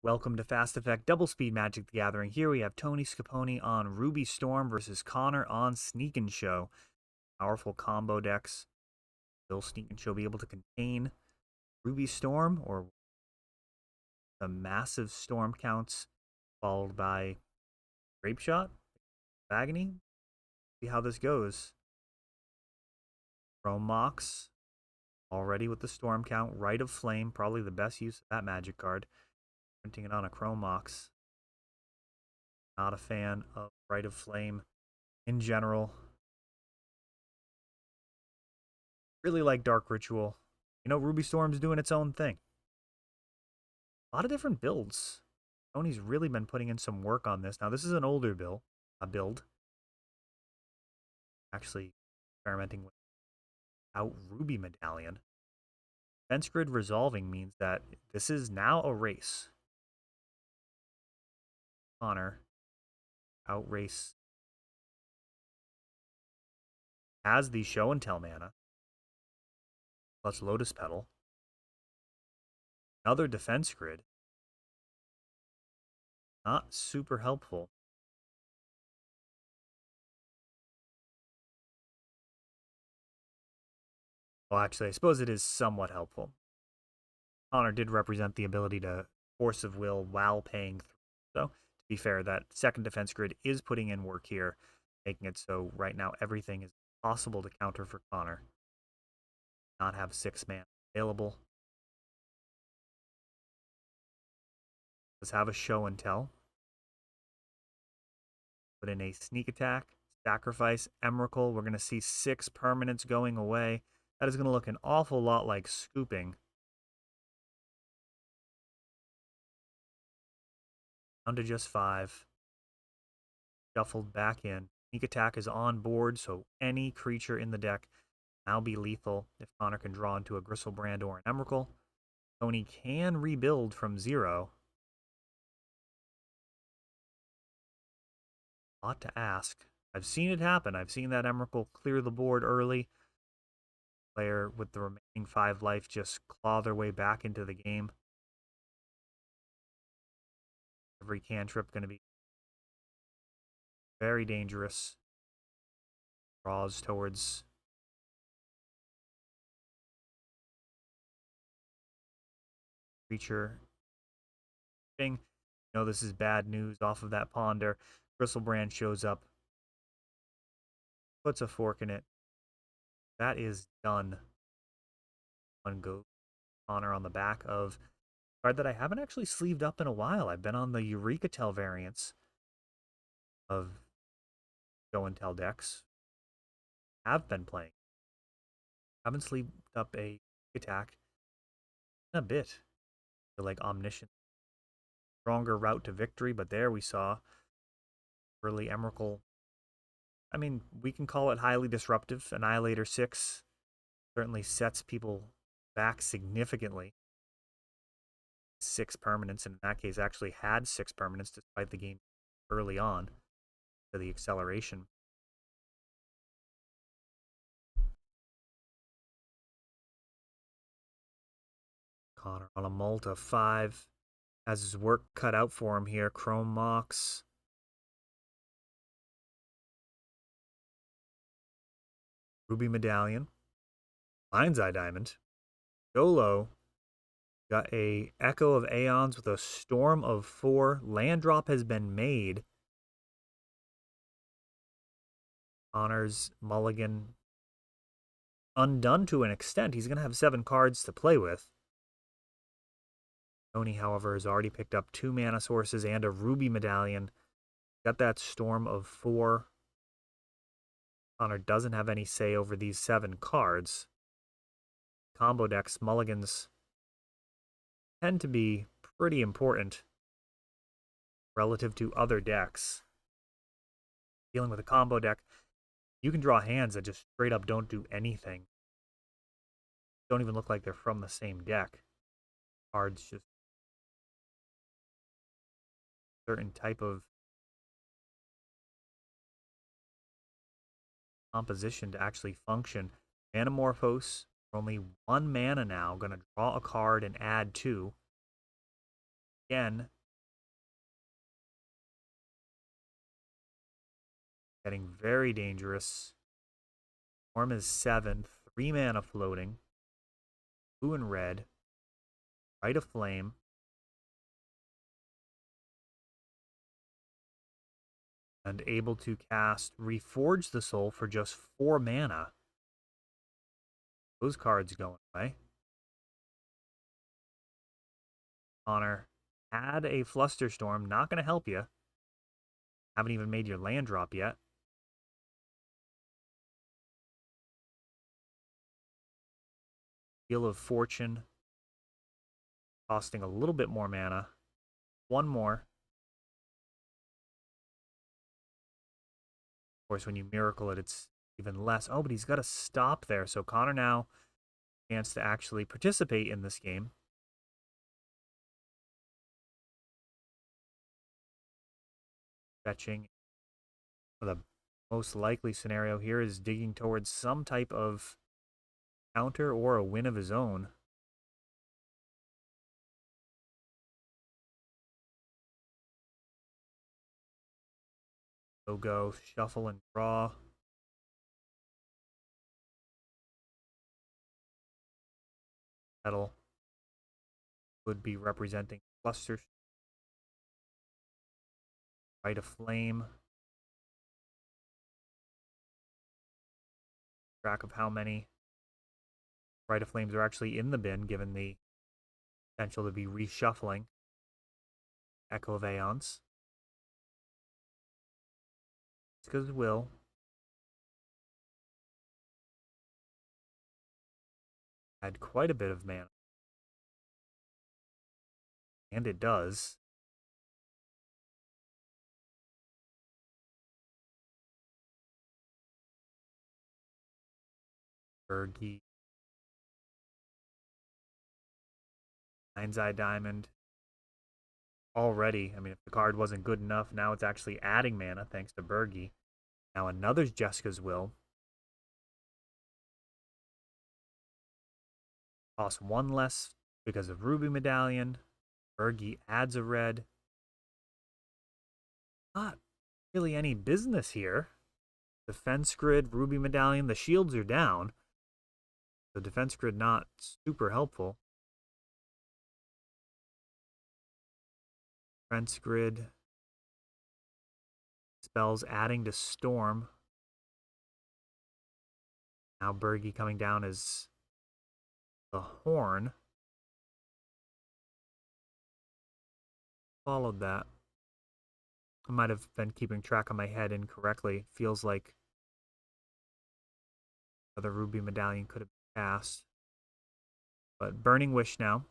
Welcome to Fast Effect Double Speed Magic the Gathering. Here we have Tony Scapone on Ruby Storm versus Connor on Sneak and Show. Powerful combo decks. Will Sneak and Show be able to contain Ruby Storm or the massive storm counts followed by Grape Shot? Agony? See how this goes. Chrome Mox already with the storm count. Rite of Flame, probably the best use of that magic card. Printing it on a Chrome Mox. Not a fan of Rite of Flame in general. Really like Dark Ritual. You know, Ruby Storm's doing its own thing. A lot of different builds. Tony's really been putting in some work on this. Now, this is an older build. Actually, experimenting without Ruby Medallion. Fence Grid Resolving means that this is now a race. Connor, outrace, has the Show and Tell mana, plus Lotus Petal. Another Defense Grid. Not super helpful. Well, actually, I suppose it is somewhat helpful. Connor did represent the ability to Force of Will while paying through. So, to be fair, that second defense grid is putting in work here, making it so right now everything is possible to counter for Connor. Not have 6 mana available. Let's have a Show and Tell. Put in a Sneak Attack, Sacrifice, Emrakul. We're going to see 6 permanents going away. That is going to look an awful lot like scooping. Down to just 5. Shuffled back in. Sneak Attack is on board, so any creature in the deck now be lethal if Connor can draw into a Gristlebrand or an Emrakul. Tony can rebuild from 0. A lot to ask. I've seen it happen. I've seen that Emrakul clear the board early. Player with the remaining 5 life just claw their way back into the game. Every cantrip going to be very dangerous. Draws towards creature. You know this is bad news off of that Ponder. Gristlebrand shows up. Puts a fork in it. That is done. One goes Connor on the back of a card that I haven't actually sleeved up in a while. I've been on the Eureka Tell variants of Show and Tell decks. Have been playing. Haven't sleeved up a attack in a bit. I feel like Omniscient. Stronger route to victory, but there we saw early Emrakul. I mean, we can call it highly disruptive. Annihilator 6 certainly sets people back significantly. 6 permanents, and in that case actually had 6 permanents despite the game early on to the acceleration. Connor on a Malta 5 has his work cut out for him here. Chrome Mox. Ruby Medallion. Mind's Eye Diamond. Dolo. Got a Echo of Aeons with a Storm of 4. Land drop has been made. Connor's mulligan undone to an extent. He's going to have 7 cards to play with. Tony, however, has already picked up 2 mana sources and a Ruby Medallion. Got that Storm of 4. Connor doesn't have any say over these 7 cards. Combo decks, mulligans tend to be pretty important relative to other decks. Dealing with a combo deck, you can draw hands that just straight up don't do anything. Don't even look like they're from the same deck. Cards just certain type of composition to actually function. Manamorphose, only 1 mana now, going to draw a card and add 2. again. Getting very dangerous. Storm is 7, 3 mana floating. Blue and red. Rite of Flame. And able to cast Reforge the Soul for just 4 mana. Those cards going away. Connor, add a Flusterstorm. Not going to help you. Haven't even made your land drop yet. Wheel of Fortune. Costing a little bit more mana. One more. Of course, when you miracle it, it's even less. Oh, but he's got to stop there. So Connor now chance to actually participate in this game. Fetching. The most likely scenario here is digging towards some type of counter or a win of his own. So go shuffle and draw. Petal would be representing cluster. Rite of Flame. Track of how many Rite of Flames are actually in the bin, given the potential to be reshuffling. Echo of Aeons. Because will. Had quite a bit of mana. And it does. Bergie. Mind's Eye Diamond. Already, I mean, if the card wasn't good enough, now it's actually adding mana thanks to Bergie. Now another Jessica's Will. Costs 1 less because of Ruby Medallion. Bergie adds a red. Not really any business here. Defense Grid, Ruby Medallion, the shields are down. The Defense Grid not super helpful. Defense Grid. Spells adding to Storm. Now Bergie coming down as the Horn. Followed that. I might have been keeping track of my head incorrectly. Feels like the Ruby Medallion could have been cast. But Burning Wish now.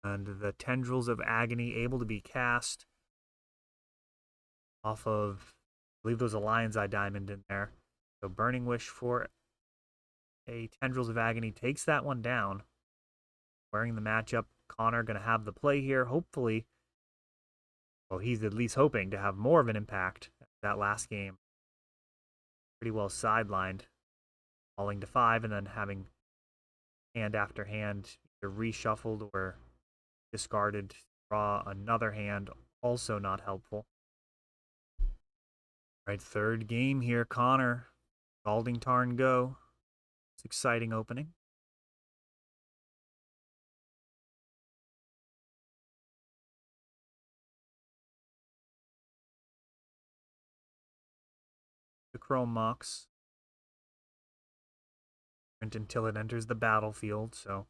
And the Tendrils of Agony able to be cast off of, I believe there's a Lion's Eye Diamond in there. So Burning Wish for a Tendrils of Agony takes that one down. Wearing the matchup, Connor going to have the play here. Hopefully, well, he's at least hoping to have more of an impact. That last game, pretty well sidelined, falling to 5 and then having hand after hand either reshuffled or discarded, draw another hand, also not helpful. Right, third game here, Connor. Scalding Tarn go. It's exciting opening. The Chrome Mox. Until it enters the battlefield, so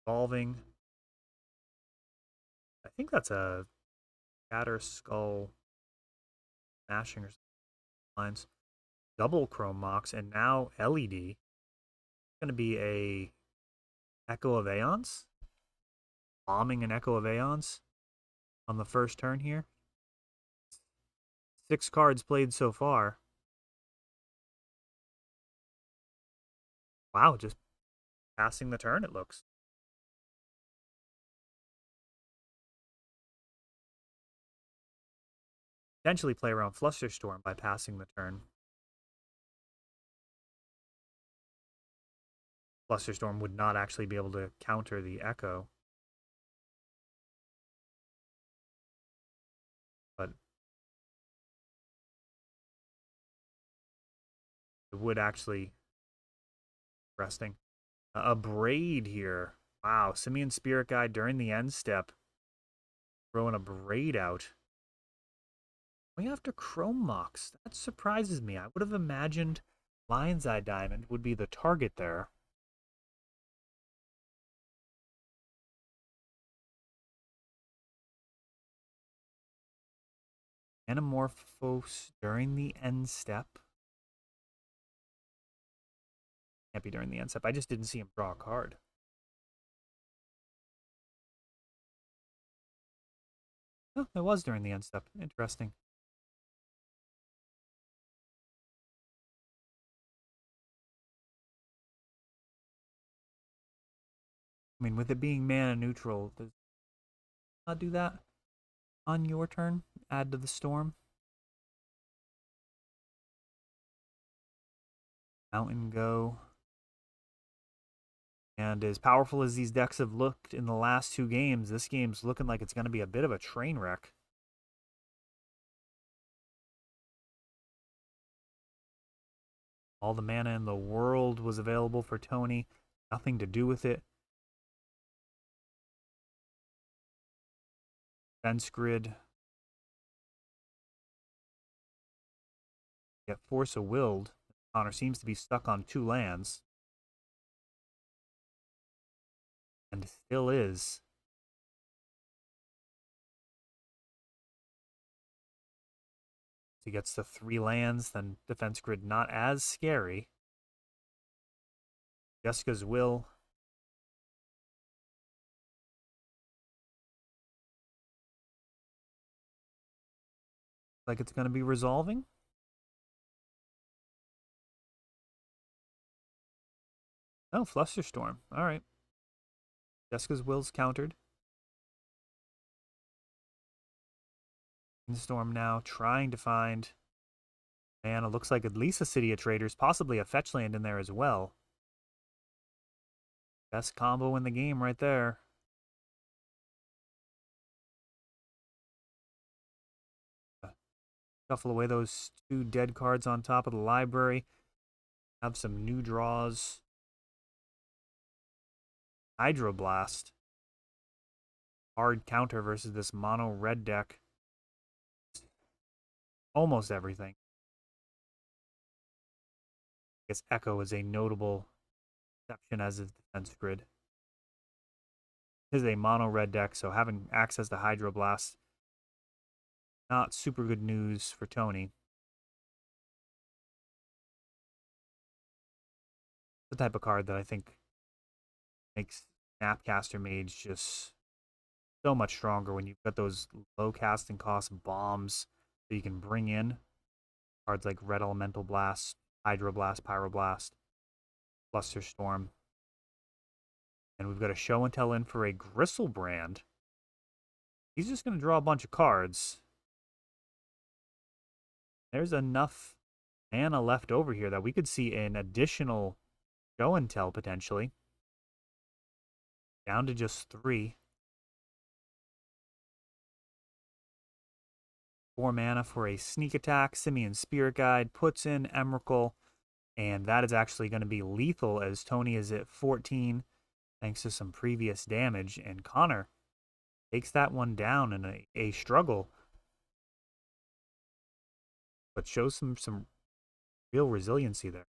evolving. I think that's a Shatter Skull Smashing or lines. Double Chrome Mox, and now LED. Going to be a Echo of Aeons. Bombing an Echo of Aeons on the first turn here. 6 cards played so far. Wow, just passing the turn, it looks. Potentially play around Flusterstorm by passing the turn. Flusterstorm would not actually be able to counter the Echo. But it would actually resting. A Braid here. Wow, Simian Spirit Guide during the end step. Throwing a Braid out. Going after Chrome Mox. That surprises me. I would have imagined Lion's Eye Diamond would be the target there. Anamorphose during the end step. Can't be during the end step. I just didn't see him draw a card. Oh, it was during the end step. Interesting. I mean, with it being mana neutral, does not do that on your turn? Add to the storm? Mountain Go. And as powerful as these decks have looked in the last two games, this game's looking like it's going to be a bit of a train wreck. All the mana in the world was available for Tony. Nothing to do with it. Fence Grid. Get Force of Willed. Connor seems to be stuck on 2 lands. And still is. He gets the 3 lands, then Defense Grid not as scary. Jessica's Will. Like it's going to be resolving. Oh, Flusterstorm. All right. Jessica's Will's countered. Storm now trying to find. Man, it looks like at least a City of Traders, possibly a fetch land in there as well. Best combo in the game right there. Shuffle away those 2 dead cards on top of the library. Have some new draws. Hydroblast. Hard counter versus this mono red deck. Almost everything. I guess Echo is a notable exception as is Defense Grid. This is a mono red deck, so having access to Hydroblast, not super good news for Tony. The type of card that I think makes Snapcaster Mage just so much stronger when you've got those low casting cost bombs that you can bring in. Cards like Red Elemental Blast, Hydroblast, Pyroblast, Flusterstorm. And we've got a Show and Tell in for a Gristlebrand. He's just going to draw a bunch of cards. There's enough mana left over here that we could see an additional Show and Tell potentially. Down to just 3. 4 mana for a sneak attack. Simian Spirit Guide puts in Emrakul, and that is actually going to be lethal as Tony is at 14 thanks to some previous damage, and Connor takes that one down in a struggle, but shows some real resiliency there.